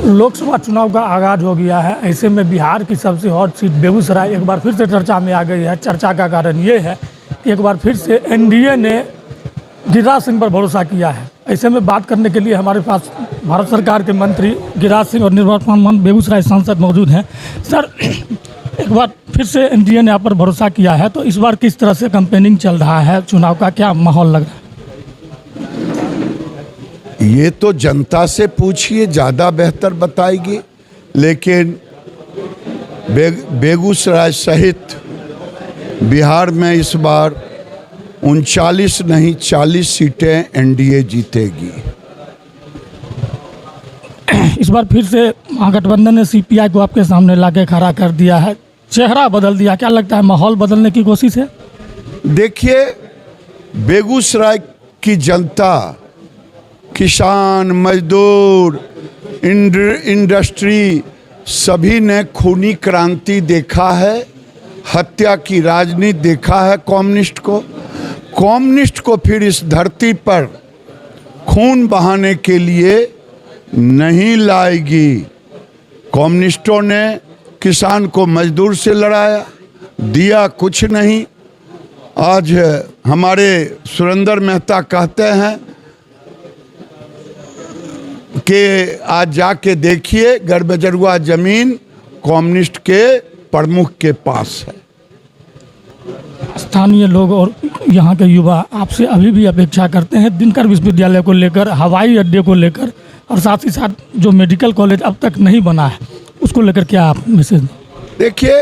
लोकसभा चुनाव का आगाज हो गया है। ऐसे में बिहार की सबसे हॉट सीट बेगूसराय एक बार फिर से चर्चा में आ गई है। चर्चा का कारण ये है कि एक बार फिर से एनडीए ने गिरिराज सिंह पर भरोसा किया है। ऐसे में बात करने के लिए हमारे पास भारत सरकार के मंत्री गिरिराज सिंह और निर्वाचन मंत्री बेगूसराय सांसद मौजूद हैं। सर, एक बार फिर से एनडीए ने आप पर भरोसा किया है, तो इस बार किस तरह से कैंपेनिंग चल रहा है, चुनाव का क्या माहौल लग रहा है? ये तो जनता से पूछिए, ज़्यादा बेहतर बताएगी। लेकिन बेगूसराय सहित बिहार में इस बार 39 नहीं 40 सीटें एनडीए जीतेगी। इस बार फिर से महागठबंधन ने सीपीआई को आपके सामने लाके खड़ा कर दिया है, चेहरा बदल दिया। क्या लगता है, माहौल बदलने की कोशिश है? देखिए, बेगूसराय की जनता, किसान, मजदूर, इंडस्ट्री, सभी ने खूनी क्रांति देखा है, हत्या की राजनीति देखा है। कम्युनिस्ट को फिर इस धरती पर खून बहाने के लिए नहीं लाएगी। कम्युनिस्टों ने किसान को मजदूर से लड़ाया, दिया कुछ नहीं। आज हमारे सुरेंद्र मेहता कहते हैं कि आज जाके देखिए, गरबजरुआ जमीन कम्युनिस्ट के प्रमुख के पास है। स्थानीय लोग और यहाँ के युवा आपसे अभी भी अपेक्षा करते हैं दिनकर विश्वविद्यालय को लेकर, हवाई अड्डे को लेकर, और साथ ही साथ जो मेडिकल कॉलेज अब तक नहीं बना है उसको लेकर क्या आप मैसेज? देखिए,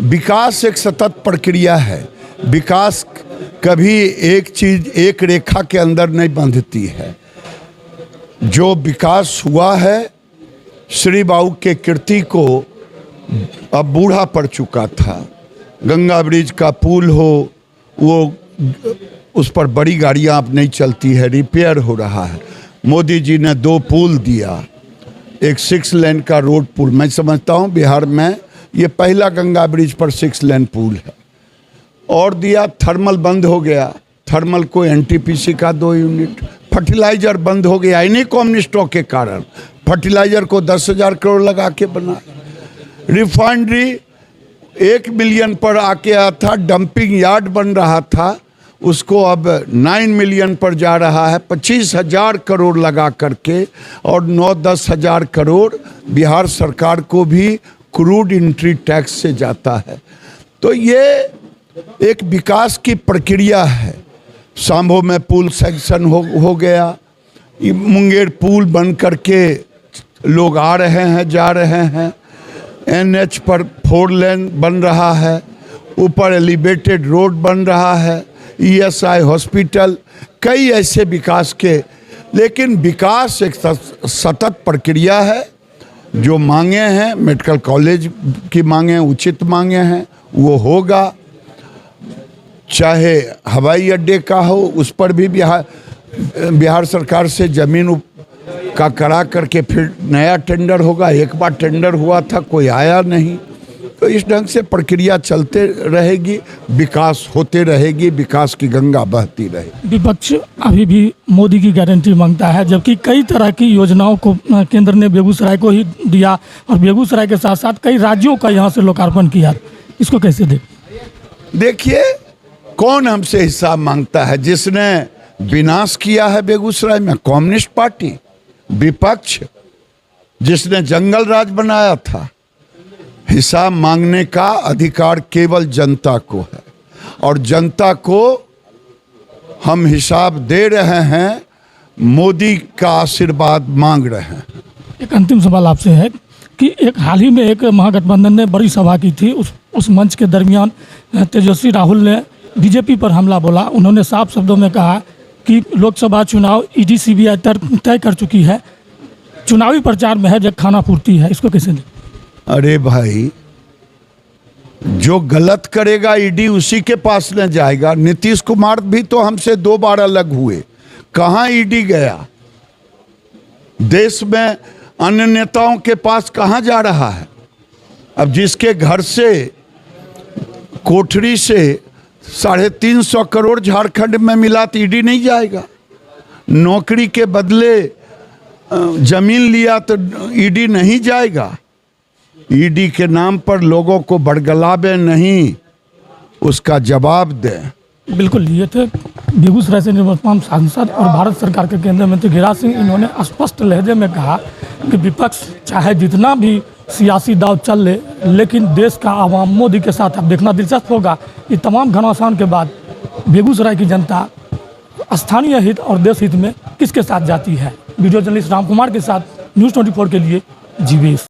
विकास एक सतत प्रक्रिया है। विकास कभी एक चीज एक रेखा के अंदर नहीं बंधती है। जो विकास हुआ है, श्री बाबू के कीर्ति को अब बूढ़ा पड़ चुका था। गंगा ब्रिज का पुल हो, वो उस पर बड़ी गाड़ियां अब नहीं चलती है, रिपेयर हो रहा है। मोदी जी ने 2 पुल दिया, एक 6 लेन का रोड पुल। मैं समझता हूँ बिहार में ये पहला गंगा ब्रिज पर 6 लेन पुल है। और दिया, थर्मल बंद हो गया, थर्मल को एनटीपीसी का 2 यूनिट। फर्टिलाइजर बंद हो गया, इन्हीं कम्युनिस्टों के कारण। फर्टिलाइजर को 10,000 करोड़ लगा के बना। रिफाइनरी 1 मिलियन पर आके आया था, डंपिंग यार्ड बन रहा था, उसको अब 9 मिलियन पर जा रहा है। 25,000 करोड़ लगा करके, और 9-10 हज़ार करोड़ बिहार सरकार को भी क्रूड एंट्री टैक्स से जाता है। तो ये एक विकास की प्रक्रिया है। सांभो में पुल सेक्शन हो गया, मुंगेर पुल बन करके लोग आ रहे हैं, जा रहे हैं। एनएच पर 4 लेन बन रहा है, ऊपर एलिवेटेड रोड बन रहा है, ईएसआई हॉस्पिटल, कई ऐसे विकास के। लेकिन विकास एक सतत प्रक्रिया है। जो मांगे हैं, मेडिकल कॉलेज की मांगे, उचित मांगे हैं, वो होगा। चाहे हवाई अड्डे का हो, उस पर भी बिहार सरकार से ज़मीन का करा करके फिर नया टेंडर होगा। एक बार टेंडर हुआ था, कोई आया नहीं। तो इस ढंग से प्रक्रिया चलते रहेगी, विकास होते रहेगी, विकास की गंगा बहती रहेगी। विपक्ष अभी भी मोदी की गारंटी मांगता है, जबकि कई तरह की योजनाओं को केंद्र ने बेगूसराय को ही दिया, और बेगूसराय के साथ साथ कई राज्यों का यहाँ से लोकार्पण किया। इसको कैसे देखिए, कौन हमसे हिसाब मांगता है? जिसने विनाश किया है बेगूसराय में, कम्युनिस्ट पार्टी। विपक्ष जिसने जंगल राज बनाया था। हिसाब मांगने का अधिकार केवल जनता को है, और जनता को हम हिसाब दे रहे हैं, मोदी का आशीर्वाद मांग रहे हैं। एक अंतिम सवाल आपसे है कि एक हाल ही में एक महागठबंधन ने बड़ी सभा की थी। उस मंच के दरमियान तेजस्वी राहुल ने बीजेपी पर हमला बोला। उन्होंने साफ शब्दों में कहा कि लोकसभा चुनाव ईडी सीबीआई तय कर चुकी है, चुनावी प्रचार में है, जब खाना पूर्ति है। इसको कैसे दें? अरे भाई, जो गलत करेगा ईडी उसी के पास न जाएगा। नीतीश कुमार भी तो हमसे 2 बार अलग हुए, कहाँ ईडी गया? देश में अन्य नेताओं के पास कहाँ जा रहा है? अब जिसके घर से, कोठरी से 350 करोड़ झारखंड में मिला तो ईडी नहीं जाएगा। नौकरी के बदले जमीन लिया तो ईडी नहीं जाएगा। ईडी के नाम पर लोगों को बड़गलावे नहीं, उसका जवाब दें। बिल्कुल, ये थे बेगूसराय से निवर्तमान सांसद और भारत सरकार के केंद्रीय मंत्री गिरिराज सिंह। इन्होंने स्पष्ट लहजे में कहा कि विपक्ष चाहे जितना भी सियासी दाव चल ले, लेकिन देश का आवाम मोदी के साथ। अब देखना दिलचस्प होगा कि तमाम घमासान के बाद बेगूसराय की जनता स्थानीय हित और देश हित में किसके साथ जाती है। वीडियो जर्नलिस्ट राम कुमार के साथ न्यूज़ 24 के लिए जीवेश।